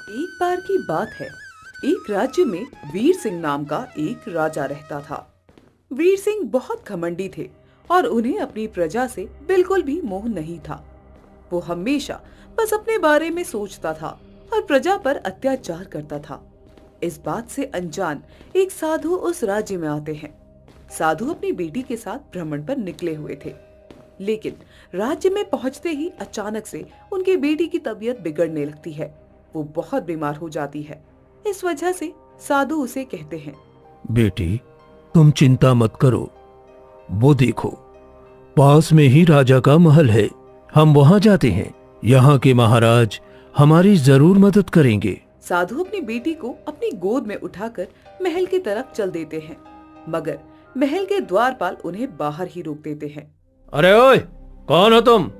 एक बार की बात है। एक राज्य में वीर सिंह नाम का एक राजा रहता था। वीर सिंह बहुत घमंडी थे और उन्हें अपनी प्रजा से बिल्कुल भी मोह नहीं था। वो हमेशा बस अपने बारे में सोचता था और प्रजा पर अत्याचार करता था। इस बात से अनजान एक साधु उस राज्य में आते हैं। साधु अपनी बेटी के साथ भ्रमण पर निकले हुए थे, लेकिन राज्य में पहुंचते ही अचानक से उनकी बेटी की तबीयत बिगड़ने लगती है। वो बहुत बीमार हो जाती है। इस वजह से साधु उसे कहते हैं, बेटी, तुम चिंता मत करो। वो देखो, पास में ही राजा का महल है। हम वहां जाते हैं। यहाँ के महाराज हमारी जरूर मदद करेंगे। साधु अपनी बेटी को अपनी गोद में उठाकर महल की तरफ चल देते हैं, मगर महल के द्वारपाल उन्हें बाहर ही रोक देते हैं। अरे ओए, कौन हो तुम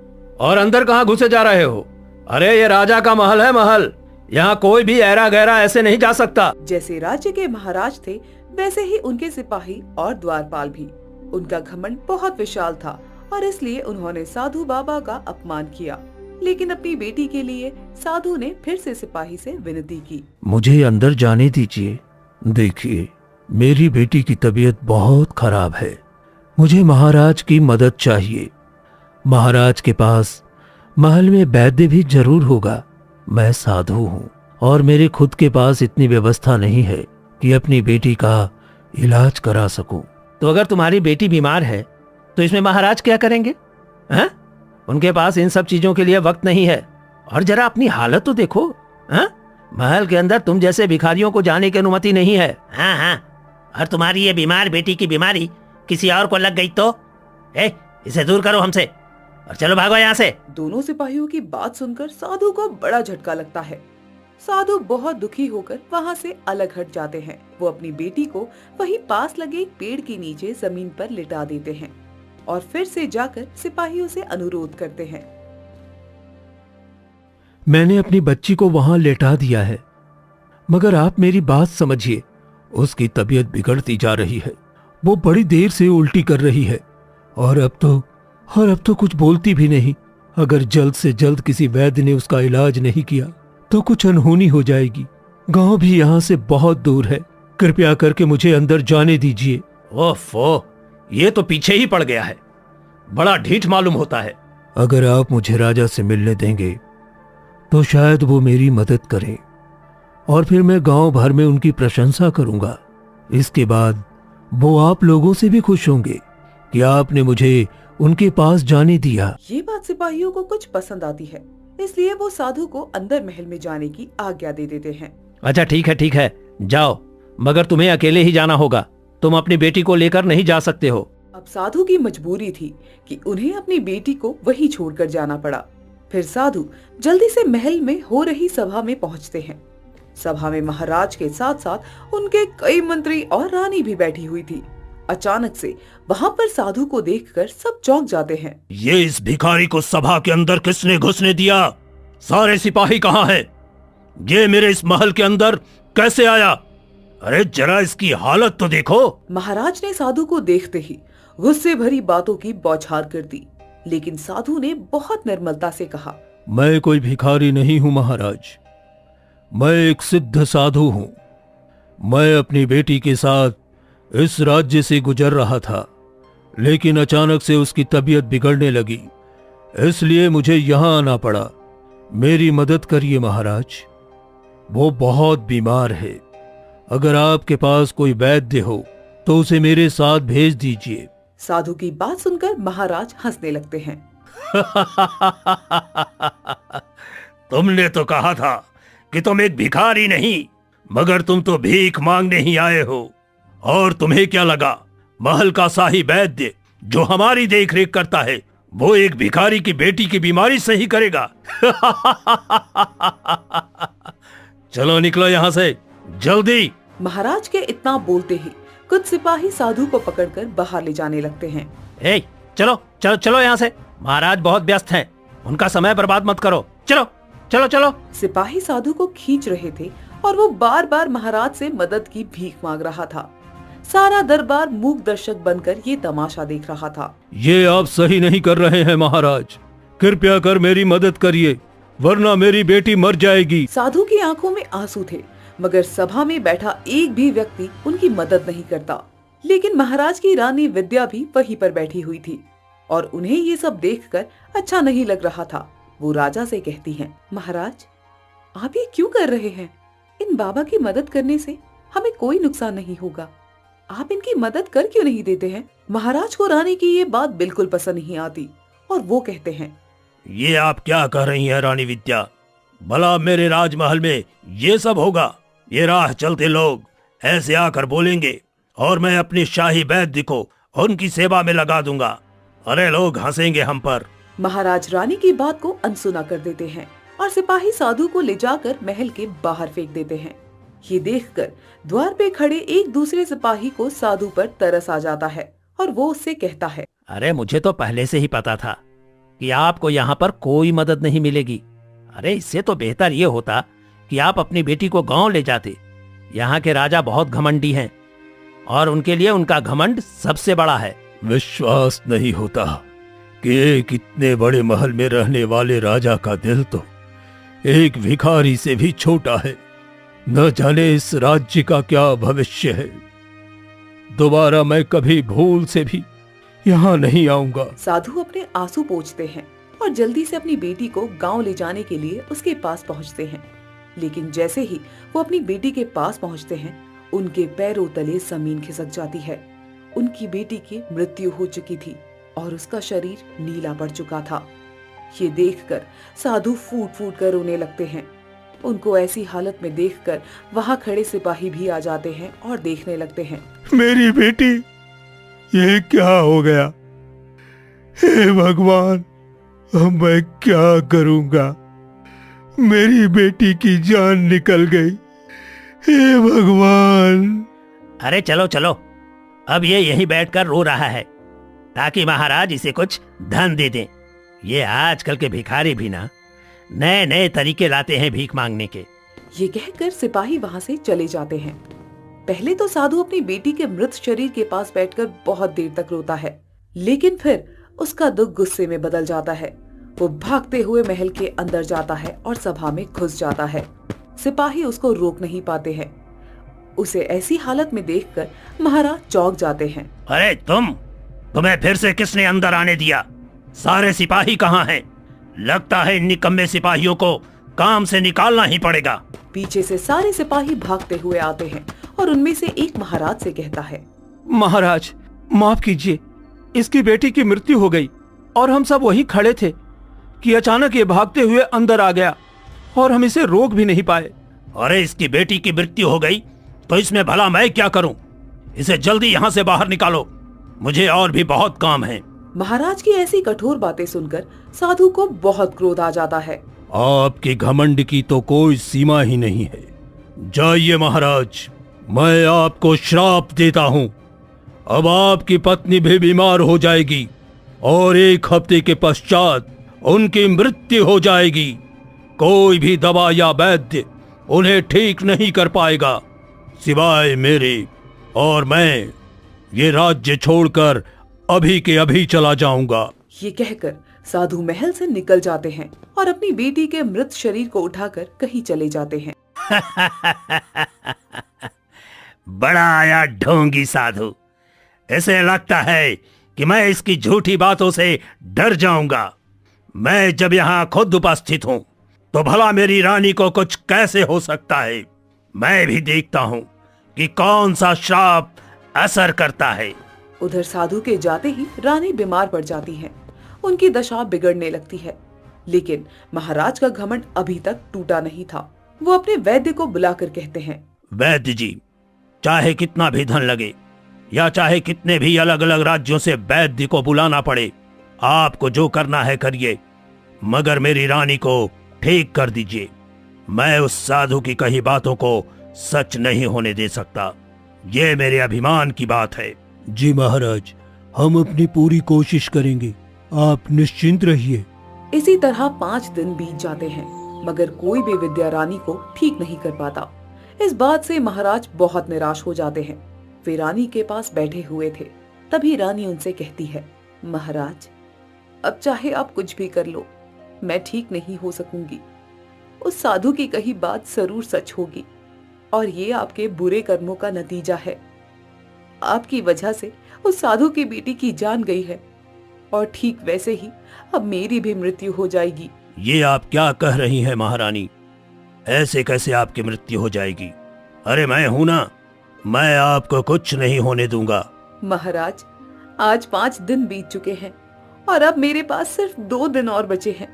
और अंदर कहाँ घुसे जा रहे हो? अरे ये राजा का महल है, महल। यहाँ कोई भी ऐरा गैरा ऐसे नहीं जा सकता। जैसे राज्य के महाराज थे वैसे ही उनके सिपाही और द्वारपाल भी। उनका घमंड बहुत विशाल था और इसलिए उन्होंने साधु बाबा का अपमान किया। लेकिन अपनी बेटी के लिए साधु ने फिर से सिपाही से विनती की, मुझे अंदर जाने दीजिए। देखिए, मेरी बेटी की तबीयत बहुत खराब है। मुझे महाराज की मदद चाहिए। महाराज के पास महल में वैद्य भी जरूर होगा। मैं साधु हूँ और मेरे खुद के पास इतनी व्यवस्था नहीं है कि अपनी बेटी का इलाज करा सकूं। तो अगर तुम्हारी बेटी बीमार है तो इसमें महाराज क्या करेंगे? हैं? उनके पास इन सब चीजों के लिए वक्त नहीं है। और जरा अपनी हालत तो देखो। हैं? महल के अंदर तुम जैसे भिखारियों को जाने की अनुमति नहीं है। हाँ हाँ, और तुम्हारी ये बीमार बेटी की बीमारी किसी और को लग गई तो इसे दूर करो हमसे और चलो भागो यहाँ से। दोनों सिपाहियों की बात सुनकर साधु को बड़ा झटका लगता है। साधु बहुत दुखी होकर वहाँ से अलग हट जाते हैं। वो अपनी बेटी को वहीं पास लगे एक पेड़ के नीचे जमीन पर लिटा देते हैं और फिर से जाकर सिपाहियों से अनुरोध करते हैं, मैंने अपनी बच्ची को वहां लेटा दिया है, मगर आप मेरी बात समझिए। उसकी तबीयत बिगड़ती जा रही है। वो बड़ी देर से उल्टी कर रही है और अब तो कुछ बोलती भी नहीं। अगर जल्द से जल्द किसी वैद्य ने उसका इलाज नहीं किया तो कुछ अनहोनी हो जाएगी। गांव भी यहाँ से बहुत दूर है। कृपया करके मुझे अंदर जाने दीजिए। ओफो, ये तो पीछे ही पड़ गया है। बड़ा ढीठ मालूम होता है। अगर आप मुझे राजा से मिलने देंगे तो शायद वो मेरी मदद करें और फिर मैं गांव भर में उनकी प्रशंसा करूंगा। इसके बाद वो आप लोगों से भी खुश होंगे कि आपने मुझे उनके पास जाने दिया। ये बात सिपाहियों को कुछ पसंद आती है, इसलिए वो साधु को अंदर महल में जाने की आज्ञा दे देते हैं। अच्छा ठीक है, जाओ, मगर तुम्हें अकेले ही जाना होगा। तुम अपनी बेटी को लेकर नहीं जा सकते हो। अब साधु की मजबूरी थी कि उन्हें अपनी बेटी को वहीं छोड़कर जाना पड़ा। फिर साधु जल्दी से महल में हो रही सभा में पहुंचते हैं। सभा में महाराज के साथ साथ उनके कई मंत्री और रानी भी बैठी हुई थी। अचानक से वहाँ पर साधु को देखकर सब चौंक जाते हैं। ये इस भिखारी को सभा के अंदर किसने घुसने दिया? सारे सिपाही कहाँ हैं? ये मेरे इस महल के अंदर कैसे आया? अरे जरा इसकी हालत तो देखो। महाराज ने साधु को देखते ही गुस्से भरी बातों की बौछार कर दी, लेकिन साधु ने बहुत निर्मलता से कहा, मैं कोई भिखारी नहीं हूँ महाराज। मैं एक सिद्ध साधु हूँ। मैं अपनी बेटी के साथ इस राज्य से गुजर रहा था, लेकिन अचानक से उसकी तबीयत बिगड़ने लगी, इसलिए मुझे यहाँ आना पड़ा। मेरी मदद करिए महाराज। वो बहुत बीमार है। अगर आपके पास कोई वैद्य हो तो उसे मेरे साथ भेज दीजिए। साधु की बात सुनकर महाराज हंसने लगते हैं। तुमने तो कहा था कि तुम एक भिखारी नहीं, मगर तुम तो भीख मांगने ही आए हो। और तुम्हें क्या लगा, महल का शाही वैद्य जो हमारी देखरेख करता है वो एक भिखारी की बेटी की बीमारी सही करेगा? चलो निकलो यहाँ से जल्दी। महाराज के इतना बोलते ही कुछ सिपाही साधु को पकड़कर बाहर ले जाने लगते हैं। चलो यहाँ से। महाराज बहुत व्यस्त हैं, उनका समय बर्बाद मत करो। चलो। सिपाही साधु को खींच रहे थे और वो बार बार महाराज से मदद की भीख मांग रहा था। सारा दरबार मूक दर्शक बनकर ये तमाशा देख रहा था। ये आप सही नहीं कर रहे हैं महाराज। कृपया कर मेरी मदद करिए। वरना मेरी बेटी मर जाएगी। साधु की आंखों में आंसू थे, मगर सभा में बैठा एक भी व्यक्ति उनकी मदद नहीं करता। लेकिन महाराज की रानी विद्या भी वहीं पर बैठी हुई थी और उन्हें ये सब देखकर अच्छा नहीं लग रहा था। वो राजा से कहती हैं, महाराज, आप ये क्यों कर रहे हैं? इन बाबा की मदद करने से हमें कोई नुकसान नहीं होगा। आप इनकी मदद कर क्यों नहीं देते हैं? महाराज को रानी की ये बात बिल्कुल पसंद नहीं आती और वो कहते हैं, ये आप क्या कह रही हैं रानी विद्या? भला मेरे राजमहल में ये सब होगा? ये राह चलते लोग ऐसे आकर बोलेंगे और मैं अपनी शाही वैद्य को उनकी सेवा में लगा दूंगा। अरे लोग हंसेंगे हम पर। महाराज रानी की बात को अनसुना कर देते हैं और सिपाही साधु को ले जाकर महल के बाहर फेंक देते हैं। ये देखकर द्वार पे खड़े एक दूसरे सिपाही को साधु पर तरस आ जाता है और वो उससे कहता है, अरे मुझे तो पहले से ही पता था कि आपको यहाँ पर कोई मदद नहीं मिलेगी। अरे इससे तो बेहतर ये होता कि आप अपनी बेटी को गांव ले जाते। यहाँ के राजा बहुत घमंडी हैं और उनके लिए उनका घमंड सबसे बड़ा है। विश्वास नहीं होता कि एक इतने बड़े महल में रहने वाले राजा का दिल तो एक भिखारी से भी छोटा है। न जाने इस राज्य का क्या भविष्य है। दोबारा मैं कभी भूल से भी यहाँ नहीं आऊंगा। साधु अपने आंसू पोंछते हैं और जल्दी से अपनी बेटी को गांव ले जाने के लिए उसके पास पहुंचते हैं। लेकिन जैसे ही वो अपनी बेटी के पास पहुंचते हैं, उनके पैरों तले जमीन खिसक जाती है। उनकी बेटी की मृत्यु हो चुकी थी और उसका शरीर नीला पड़ चुका था। ये देखकर साधु फूट फूट कर रोने लगते हैं। उनको ऐसी हालत में देखकर वहां खड़े सिपाही भी आ जाते हैं और देखने लगते हैं। मेरी बेटी, ये क्या हो गया? हे भगवान, अब मैं क्या करूंगा? मेरी बेटी की जान निकल गई। हे भगवान। अरे चलो चलो, अब ये यहीं बैठकर रो रहा है ताकि महाराज इसे कुछ धन दे दें। ये आजकल के भिखारी भी ना नए नए तरीके लाते हैं भीख मांगने के। ये कहकर सिपाही वहां से चले जाते हैं। पहले तो साधु अपनी बेटी के मृत शरीर के पास बैठकर बहुत देर तक रोता है, लेकिन फिर उसका दुख गुस्से में बदल जाता है। वो भागते हुए महल के अंदर जाता है और सभा में घुस जाता है। सिपाही उसको रोक नहीं पाते हैं। उसे ऐसी हालत में देखकर महाराज चौंक जाते हैं। अरे तुम्हें फिर से किसने अंदर आने दिया? सारे सिपाही कहाँ हैं? लगता है इन निकम्मे सिपाहियों को काम से निकालना ही पड़ेगा। पीछे से सारे सिपाही भागते हुए आते हैं और उनमें से एक महाराज से कहता है, महाराज, माफ कीजिए, इसकी बेटी की मृत्यु हो गई और हम सब वहीं खड़े थे कि अचानक ये भागते हुए अंदर आ गया और हम इसे रोक भी नहीं पाए। अरे इसकी बेटी की मृत्यु हो गई तो इसमें भला मैं क्या करूं? इसे जल्दी यहाँ से बाहर निकालो, मुझे और भी बहुत काम है। महाराज की ऐसी कठोर बातें सुनकर साधु को बहुत क्रोध आ जाता है। आपके घमंड की तो कोई सीमा ही नहीं है। जाइए महाराज, मैं आपको श्राप देता हूँ। अब आपकी पत्नी भी बीमार हो जाएगी और 1 हफ्ते के पश्चात उनकी मृत्यु हो जाएगी। कोई भी दवा या वैद्य उन्हें ठीक नहीं कर पाएगा सिवाय मेरे, और मैं ये राज्य छोड़कर अभी के अभी चला जाऊंगा। ये कहकर साधु महल से निकल जाते हैं और अपनी बेटी के मृत शरीर को उठाकर कहीं चले जाते हैं। बड़ा आया ढोंगी साधु। ऐसे लगता है कि मैं इसकी झूठी बातों से डर जाऊंगा। मैं जब यहाँ खुद उपस्थित हूँ तो भला मेरी रानी को कुछ कैसे हो सकता है। मैं भी देखता हूँ कि कौन सा श्राप असर करता है। उधर साधु के जाते ही रानी बीमार पड़ जाती है। उनकी दशा बिगड़ने लगती है, लेकिन महाराज का घमंड अभी तक टूटा नहीं था। वो अपने वैद्य को बुलाकर कहते हैं, वैद्य जी, चाहे कितना भी धन लगे या चाहे कितने भी अलग अलग राज्यों से वैद्य को बुलाना पड़े, आपको जो करना है करिए, मगर मेरी रानी को ठीक कर दीजिए। मैं उस साधु की कही बातों को सच नहीं होने दे सकता। ये मेरे अभिमान की बात है। जी महाराज, हम अपनी पूरी कोशिश करेंगे, आप निश्चिंत रहिए। इसी तरह 5 दिन बीत जाते हैं, मगर कोई भी विद्या रानी को ठीक नहीं कर पाता। इस बात से महाराज बहुत निराश हो जाते हैं। वे रानी के पास बैठे हुए थे, तभी रानी उनसे कहती है, महाराज, अब चाहे आप कुछ भी कर लो, मैं ठीक नहीं हो सकूंगी। उस साधु की कही बात जरूर सच होगी और ये आपके बुरे कर्मों का नतीजा है। आपकी वजह से उस साधु की बेटी की जान गई है और ठीक वैसे ही अब मेरी भी मृत्यु हो जाएगी। ये आप क्या कह रही हैं महारानी? ऐसे कैसे आपकी मृत्यु हो जाएगी? अरे मैं हूं ना, मैं आपको कुछ नहीं होने दूंगा। महाराज, आज 5 दिन बीत चुके हैं और अब मेरे पास सिर्फ 2 दिन और बचे हैं।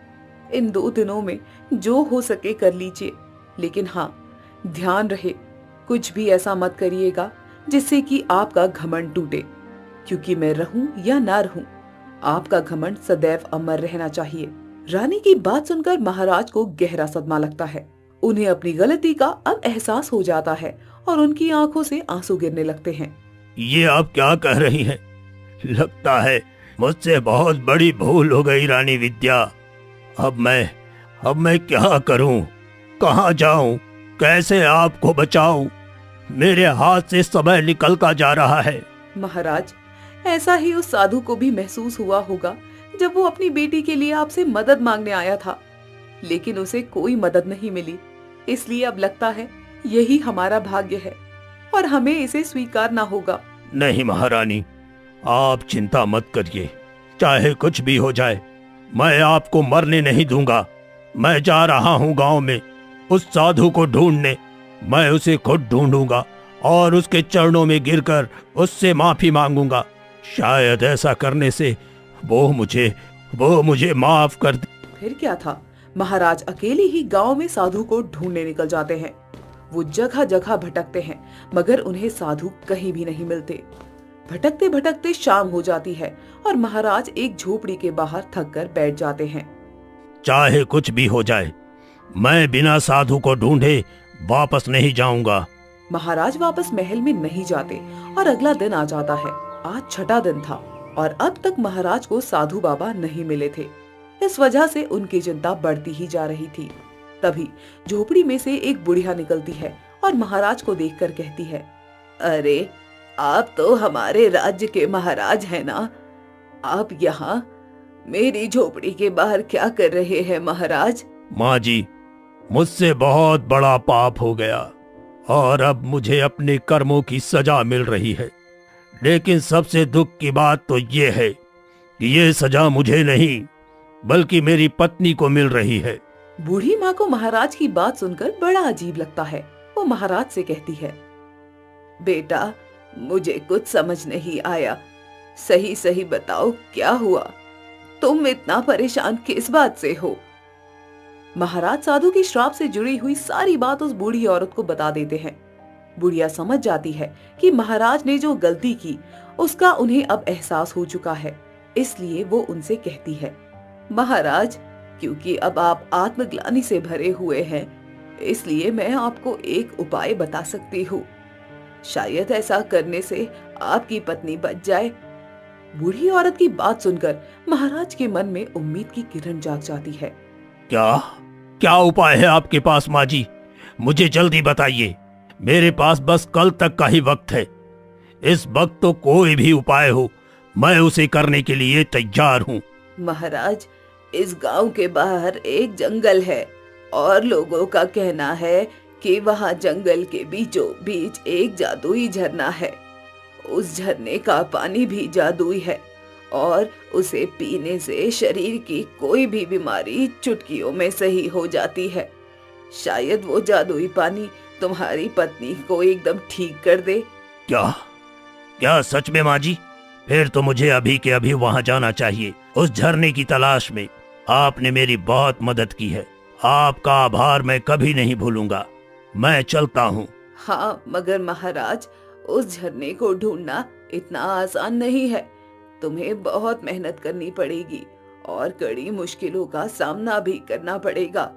इन 2 दिनों में जो हो सके कर लीजिए, लेकिन हाँ, ध्यान रहे कुछ भी ऐसा मत करिएगा जिससे कि आपका घमंड टूटे, क्योंकि मैं रहूं या ना रहूं, आपका घमंड सदैव अमर रहना चाहिए। रानी की बात सुनकर महाराज को गहरा सदमा लगता है। उन्हें अपनी गलती का अब एहसास हो जाता है और उनकी आंखों से आंसू गिरने लगते हैं। ये आप क्या कह रही हैं? लगता है मुझसे बहुत बड़ी भूल हो गई रानी विद्या। अब मैं क्या करूं? कहां जाऊं? कैसे आपको बचाऊं? मेरे हाथ से समय निकलता जा रहा है। महाराज, ऐसा ही उस साधु को भी महसूस हुआ होगा जब वो अपनी बेटी के लिए आपसे मदद मांगने आया था, लेकिन उसे कोई मदद नहीं मिली। इसलिए अब लगता है यही हमारा भाग्य है और हमें इसे स्वीकारना होगा। नहीं महारानी, आप चिंता मत करिए। चाहे कुछ भी हो जाए, मैं आपको मरने नहीं दूंगा। मैं जा रहा हूं गांव में उस साधु को ढूंढने। मैं उसे खुद ढूंढूंगा और उसके चरणों में गिरकर उससे माफी मांगूंगा। शायद ऐसा करने से वो मुझे माफ कर दे। फिर क्या था, महाराज अकेले ही गांव में साधु को ढूंढने निकल जाते हैं। वो जगह जगह भटकते हैं मगर उन्हें साधु कहीं भी नहीं मिलते। भटकते भटकते शाम हो जाती है और महाराज एक झोपड़ी के बाहर थक कर बैठ जाते हैं। चाहे कुछ भी हो जाए, मैं बिना साधु को ढूंढे वापस नहीं जाऊंगा। महाराज वापस महल में नहीं जाते और अगला दिन आ जाता है। आज 6ठा दिन था और अब तक महाराज को साधु बाबा नहीं मिले थे। इस वजह से उनकी चिंता बढ़ती ही जा रही थी। तभी झोपड़ी में से एक बुढ़िया निकलती है और महाराज को देखकर कहती है, अरे आप तो हमारे राज्य के महाराज हैं ना? आप यहाँ मेरी झोपड़ी के बाहर क्या कर रहे हैं महाराज? माँ जी, मुझसे बहुत बड़ा पाप हो गया और अब मुझे अपने कर्मों की सजा मिल रही है। लेकिन सबसे दुख की बात तो ये है कि ये सजा मुझे नहीं बल्कि मेरी पत्नी को मिल रही है। बूढ़ी माँ को महाराज की बात सुनकर बड़ा अजीब लगता है। वो महाराज से कहती है, बेटा मुझे कुछ समझ नहीं आया, सही सही बताओ क्या हुआ? तुम इतना परेशान किस बात से हो? महाराज साधु की श्राप से जुड़ी हुई सारी बात उस बूढ़ी औरत को बता देते हैं। बुढ़िया समझ जाती है कि महाराज ने जो गलती की उसका उन्हें अब एहसास हो चुका है। इसलिए वो उनसे कहती है, महाराज क्योंकि अब आप आत्मग्लानि से भरे हुए हैं, इसलिए मैं आपको एक उपाय बता सकती हूँ। शायद ऐसा करने से आपकी पत्नी बच जाए। बूढ़ी औरत की बात सुनकर महाराज के मन में उम्मीद की किरण जाग जाती है। क्या उपाय है आपके पास माँ जी? मुझे जल्दी बताइए। मेरे पास बस कल तक का ही वक्त है। इस वक्त तो कोई भी उपाय हो, मैं उसे करने के लिए तैयार हूँ। महाराज, इस गांव के बाहर एक जंगल है और लोगों का कहना है कि वहां जंगल के बीचों बीच एक जादुई झरना है। उस झरने का पानी भी जादुई है और उसे पीने से शरीर की कोई भी बीमारी चुटकियों में सही हो जाती है। शायद वो जादुई पानी तुम्हारी पत्नी को एकदम ठीक कर दे। क्या सच में माँ जी? फिर तो मुझे अभी के अभी वहां जाना चाहिए, उस झरने की तलाश में। आपने मेरी बहुत मदद की है, आपका आभार मैं कभी नहीं भूलूंगा। मैं चलता हूँ। हाँ, मगर महाराज उस झरने को ढूंढना इतना आसान नहीं है। तुम्हें बहुत मेहनत करनी पड़ेगी और कड़ी मुश्किलों का सामना भी करना पड़ेगा।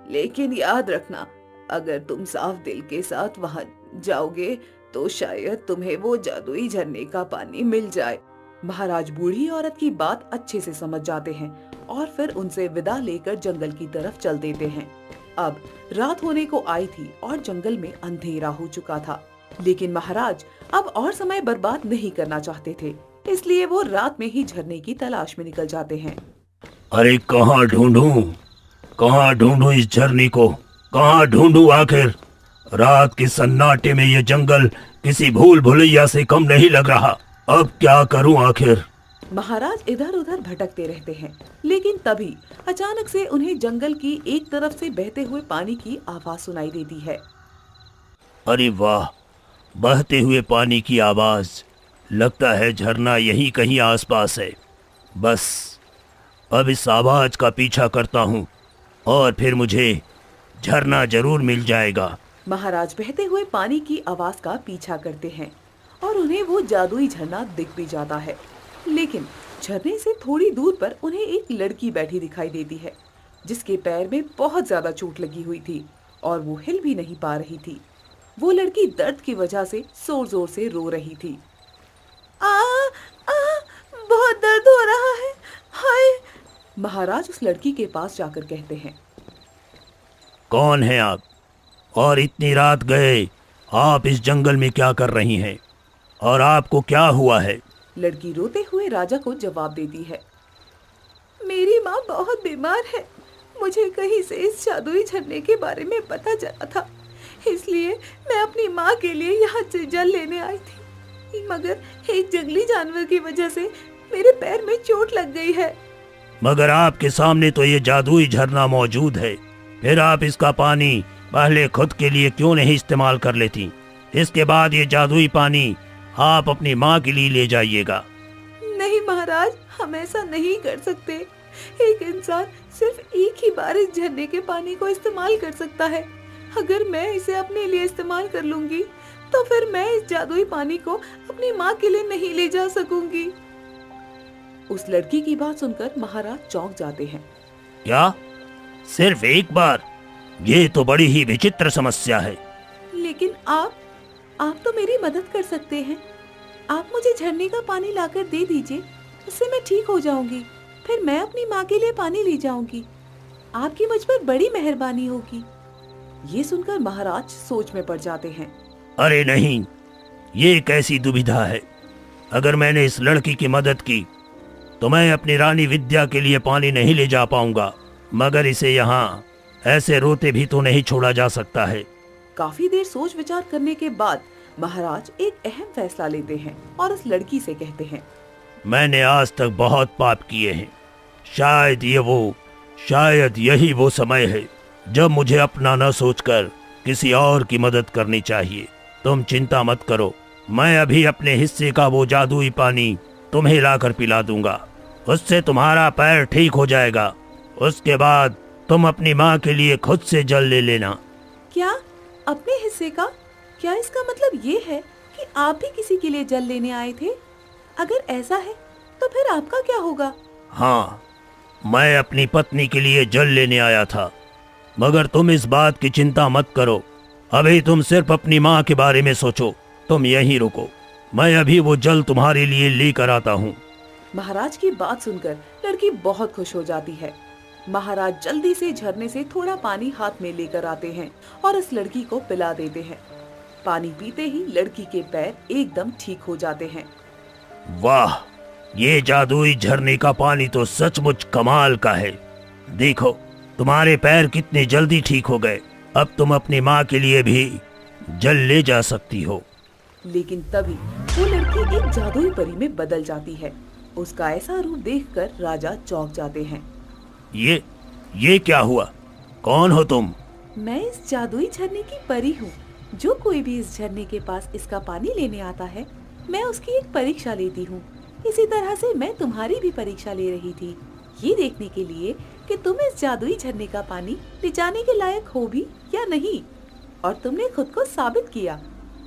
लेकिन याद रखना, अगर तुम साफ दिल के साथ वहां जाओगे तो शायद तुम्हें वो जादुई झरने का पानी मिल जाए। महाराज बूढ़ी औरत की बात अच्छे से समझ जाते हैं और फिर उनसे विदा लेकर जंगल की तरफ चल देते हैं। अब रात होने को आई थी और जंगल में अंधेरा हो चुका था, लेकिन महाराज अब और समय बर्बाद नहीं करना चाहते थे, इसलिए वो रात में ही झरने की तलाश में निकल जाते हैं। अरे कहाँ ढूंढूं, कहाँ ढूंढूं इस झरने को, कहाँ ढूंढूं आखिर। रात के सन्नाटे में ये जंगल किसी भूल भुलैया से कम नहीं लग रहा। अब क्या करूं आखिर। महाराज इधर उधर भटकते रहते हैं, लेकिन तभी अचानक से उन्हें जंगल की एक तरफ से बहते हुए पानी की आवाज सुनाई देती है। अरे वाह, बहते हुए पानी की आवाज। लगता है झरना यहीं कहीं आसपास है। बस अब इस आवाज का पीछा करता हूँ और फिर मुझे झरना जरूर मिल जाएगा। महाराज बहते हुए पानी की आवाज का पीछा करते हैं और उन्हें वो जादुई झरना दिख भी जाता है। लेकिन झरने से थोड़ी दूर पर उन्हें एक लड़की बैठी दिखाई देती है, जिसके पैर में बहुत ज्यादा चोट लगी हुई थी और वो हिल भी नहीं पा रही थी। वो लड़की दर्द की वजह से जोर जोर से रो रही थी। आ, बहुत दर्द हो रहा है, हाय। महाराज उस लड़की के पास जाकर कहते हैं, कौन है आप और इतनी रात गए आप इस जंगल में क्या कर रही हैं और आपको क्या हुआ है। लड़की रोते हुए राजा को जवाब देती है, मेरी माँ बहुत बीमार है। मुझे कहीं से इस जादुई झरने के बारे में पता चला था, इसलिए मैं अपनी माँ के लिए यहाँ से जल लेने आई थी, मगर एक जंगली जानवर की वजह से मेरे पैर में चोट लग गई है। मगर आपके सामने तो ये जादुई झरना मौजूद है, फिर आप इसका पानी पहले खुद के लिए क्यों नहीं इस्तेमाल कर लेती। इसके बाद ये जादुई पानी आप अपनी माँ के लिए ले जाइएगा। नहीं महाराज, हम ऐसा नहीं कर सकते। एक इंसान सिर्फ एक ही बार इस झरने के पानी को इस्तेमाल कर सकता है। अगर मैं इसे अपने लिए इस्तेमाल कर लूंगी तो फिर मैं इस जादुई पानी को अपनी माँ के लिए नहीं ले जा सकूंगी। उस लड़की की बात सुनकर महाराज चौंक जाते हैं। क्या सिर्फ एक बार? ये तो बड़ी ही विचित्र समस्या है। लेकिन आप तो मेरी मदद कर सकते हैं। आप मुझे झरने का पानी लाकर दे दीजिए, उससे मैं ठीक हो जाऊंगी। फिर मैं अपनी माँ के लिए पानी ले जाऊंगी। आपकी मुझ पर बड़ी मेहरबानी होगी। ये सुनकर महाराज सोच में पड़ जाते हैं। अरे नहीं, ये कैसी दुविधा है। अगर मैंने इस लड़की की मदद की तो मैं अपनी रानी विद्या के लिए पानी नहीं ले जा पाऊंगा, मगर इसे यहाँ ऐसे रोते भी तो नहीं छोड़ा जा सकता है। काफी देर सोच विचार करने के बाद महाराज एक अहम फैसला लेते हैं और उस लड़की से कहते हैं, मैंने आज तक बहुत पाप किए हैं। शायद यही वो समय है जब मुझे अपना न सोचकर किसी और की मदद करनी चाहिए। तुम चिंता मत करो, मैं अभी अपने हिस्से का वो जादुई पानी तुम्हें लाकर पिला दूंगा। उससे तुम्हारा पैर ठीक हो जाएगा। उसके बाद तुम अपनी माँ के लिए खुद से जल ले लेना। क्या अपने हिस्से का? क्या इसका मतलब ये है कि आप भी किसी के लिए जल लेने आए थे? अगर ऐसा है तो फिर आपका क्या होगा? हाँ, मैं अपनी पत्नी के लिए जल लेने आया था, मगर तुम इस बात की चिंता मत करो। अभी तुम सिर्फ अपनी माँ के बारे में सोचो। तुम यहीं रुको, मैं अभी वो जल तुम्हारे लिए लेकर आता हूँ। महाराज की बात सुनकर लड़की बहुत खुश हो जाती है। महाराज जल्दी से झरने से थोड़ा पानी हाथ में लेकर आते हैं और इस लड़की को पिला देते हैं। पानी पीते ही लड़की के पैर एकदम ठीक हो जाते हैं। वाह, ये जादुई झरने का पानी तो सचमुच कमाल का है। देखो, तुम्हारे पैर कितने जल्दी ठीक हो गए। अब तुम अपनी माँ के लिए भी जल ले जा सकती हो। लेकिन तभी वो लड़की एक जादुई परी में बदल जाती है। उसका ऐसा रूप देखकर राजा चौंक जाते हैं। ये क्या हुआ? कौन हो तुम? मैं इस जादुई झरने की परी हूँ। जो कोई भी इस झरने के पास इसका पानी लेने आता है, मैं उसकी एक परीक्षा लेती हूँ। इसी तरह से मैं तुम्हारी भी परीक्षा ले रही थी, ये देखने के लिए कि तुम इस जादुई झरने का पानी ले जाने के लायक हो भी या नहीं। और तुमने खुद को साबित किया।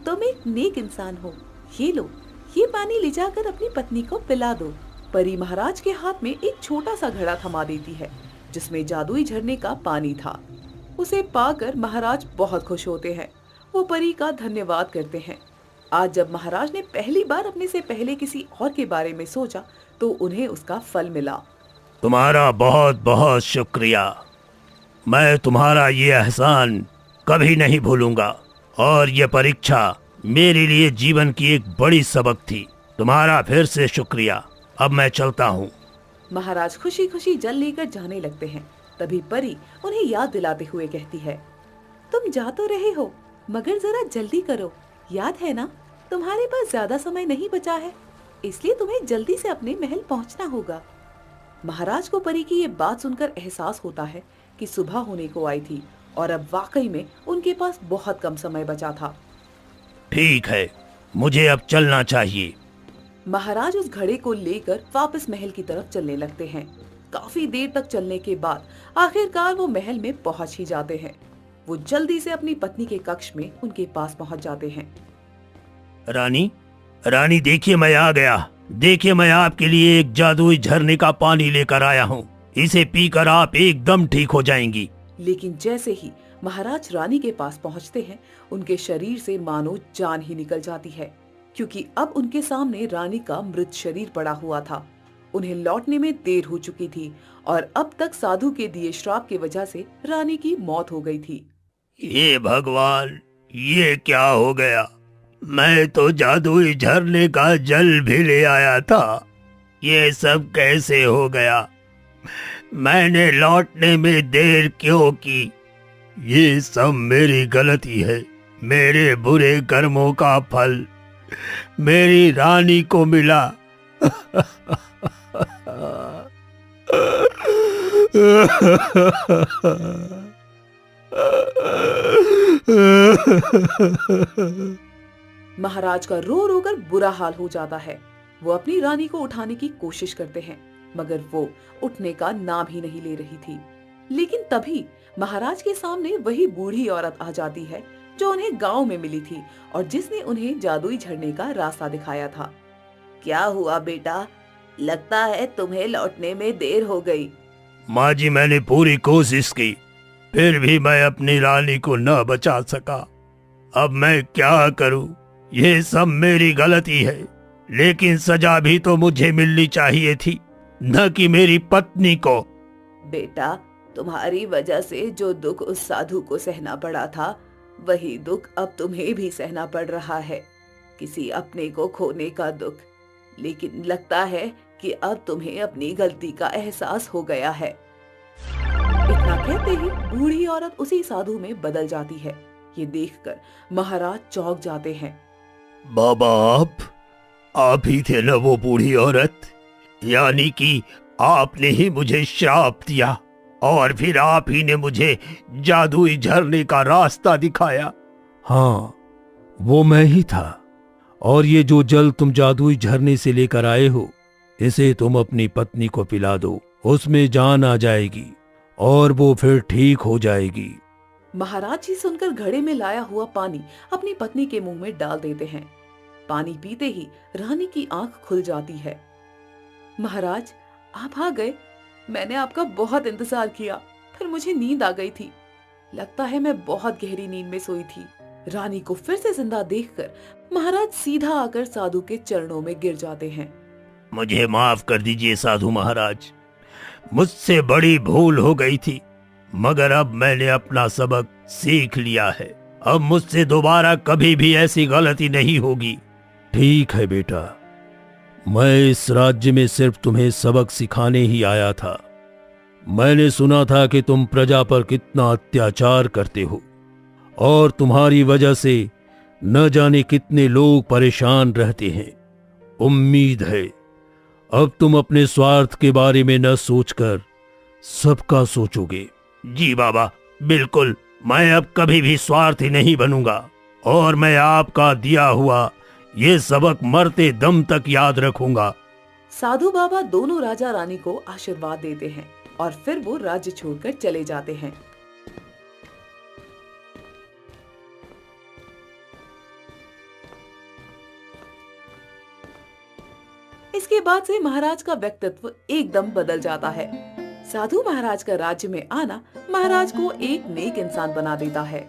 तुम एक नेक इंसान हो। ये लो, ये पानी ले जाकर अपनी पत्नी को पिला दो। परी महाराज के हाथ में एक छोटा सा घड़ा थमा देती है, जिसमें जादुई झरने का पानी था। उसे पाकर महाराज बहुत खुश होते हैं। वो परी का धन्यवाद करते हैं। आज जब महाराज ने पहली बार अपने से पहले किसी और के बारे में सोचा तो उन्हें उसका फल मिला। तुम्हारा बहुत बहुत शुक्रिया। मैं तुम्हारा ये एहसान कभी नहीं भूलूंगा और ये परीक्षा मेरे लिए जीवन की एक बड़ी सबक थी। तुम्हारा फिर से शुक्रिया। अब मैं चलता हूँ। महाराज खुशी खुशी जल लेकर जाने लगते हैं। तभी परी उन्हें याद दिलाते हुए कहती है, तुम जा तो रहे हो, मगर जरा जल्दी करो। याद है ना, तुम्हारे पास ज्यादा समय नहीं बचा है, इसलिए तुम्हें जल्दी से अपने महल पहुंचना होगा। महाराज को परी की ये बात सुनकर एहसास होता है कि सुबह होने को आई थी और अब वाकई में उनके पास बहुत कम समय बचा था। ठीक है, मुझे अब चलना चाहिए। महाराज उस घड़े को लेकर वापस महल की तरफ चलने लगते हैं। काफी देर तक चलने के बाद आखिरकार वो महल में पहुंच ही जाते हैं। वो जल्दी से अपनी पत्नी के कक्ष में उनके पास पहुंच जाते हैं। रानी, रानी देखिए मैं आ गया। देखिए मैं आपके लिए एक जादुई झरने का पानी लेकर आया हूँ। इसे पीकर आप एकदम ठीक हो जाएंगी। लेकिन जैसे ही महाराज रानी के पास पहुंचते हैं, उनके शरीर से मानो जान ही निकल जाती है, क्योंकि अब उनके सामने रानी का मृत शरीर पड़ा हुआ था। उन्हें लौटने में देर हो चुकी थी और अब तक साधु के दिए श्राप की वजह से रानी की मौत हो गई थी। ये भगवान, ये क्या हो गया? मैं तो जादुई झरने का जल भी ले आया था। ये सब कैसे हो गया? मैंने लौटने में देर क्यों की? ये सब मेरी गलती है। मेरे बुरे कर्मों का फल मेरी रानी को मिला। महाराज का रो रो कर बुरा हाल हो जाता है। वो अपनी रानी को उठाने की कोशिश करते हैं, मगर वो उठने का नाम ही नहीं ले रही थी। लेकिन तभी महाराज के सामने वही बूढ़ी औरत आ जाती है जो उन्हें गांव में मिली थी और जिसने उन्हें जादुई झरने का रास्ता दिखाया था। क्या हुआ बेटा? लगता है तुम्हें लौटने में देर हो गई। माँ जी, मैंने पूरी कोशिश की, फिर भी मैं अपनी रानी को न बचा सका। अब मैं क्या करूं? ये सब मेरी गलती है, लेकिन सजा भी तो मुझे मिलनी चाहिए थी, न कि मेरी पत्नी को। बेटा, तुम्हारी वजह से जो दुख उस साधु को सहना पड़ा था, वही दुख अब तुम्हें भी सहना पड़ रहा है। किसी अपने को खोने का दुख। लेकिन लगता है कि अब तुम्हें अपनी गलती का एहसास हो गया है। इतना कहते ही बूढ़ी औरत उसी साधु में बदल जाती है। ये देखकर महाराज चौंक जाते हैं। बाबा, आप ही थे न वो बूढ़ी औरत? यानी कि आपने ही मुझे श्राप दिया और फिर आप ही ने मुझे जादुई झरने का रास्ता दिखाया। हाँ, वो मैं ही था। और ये जो जल तुम जादुई झरने से लेकर आए हो, इसे तुम अपनी पत्नी को पिला दो। उसमें जान आ जाएगी और वो फिर ठीक हो जाएगी। महाराज जी सुनकर घड़े में लाया हुआ पानी अपनी पत्नी के मुंह में डाल देते हैं। पानी पीते ही रानी की आंख खुल जाती है। महाराज, आप आ गए। मैंने आपका बहुत इंतजार किया, फिर मुझे नींद आ गई थी। लगता है मैं बहुत गहरी नींद में सोई थी। रानी को फिर से जिंदा देखकर महाराज सीधा आकर साधु के चरणों में गिर जाते हैं। मुझे माफ कर दीजिए साधु महाराज, मुझसे बड़ी भूल हो गई थी, मगर अब मैंने अपना सबक सीख लिया है। अब मुझसे दोबारा कभी भी ऐसी गलती नहीं होगी। ठीक है बेटा, मैं इस राज्य में सिर्फ तुम्हें सबक सिखाने ही आया था। मैंने सुना था कि तुम प्रजा पर कितना अत्याचार करते हो और तुम्हारी वजह से न जाने कितने लोग परेशान रहते हैं। उम्मीद है अब तुम अपने स्वार्थ के बारे में न सोचकर सबका सोचोगे। जी बाबा, बिल्कुल। मैं अब कभी भी स्वार्थी नहीं बनूंगा और मैं आपका दिया हुआ ये सबक मरते दम तक याद रखूंगा। साधु बाबा दोनों राजा रानी को आशीर्वाद देते हैं और फिर वो राज्य छोड़कर चले जाते हैं। इसके बाद से महाराज का व्यक्तित्व एकदम बदल जाता है। साधु महाराज का राज्य में आना महाराज को एक नेक इंसान बना देता है।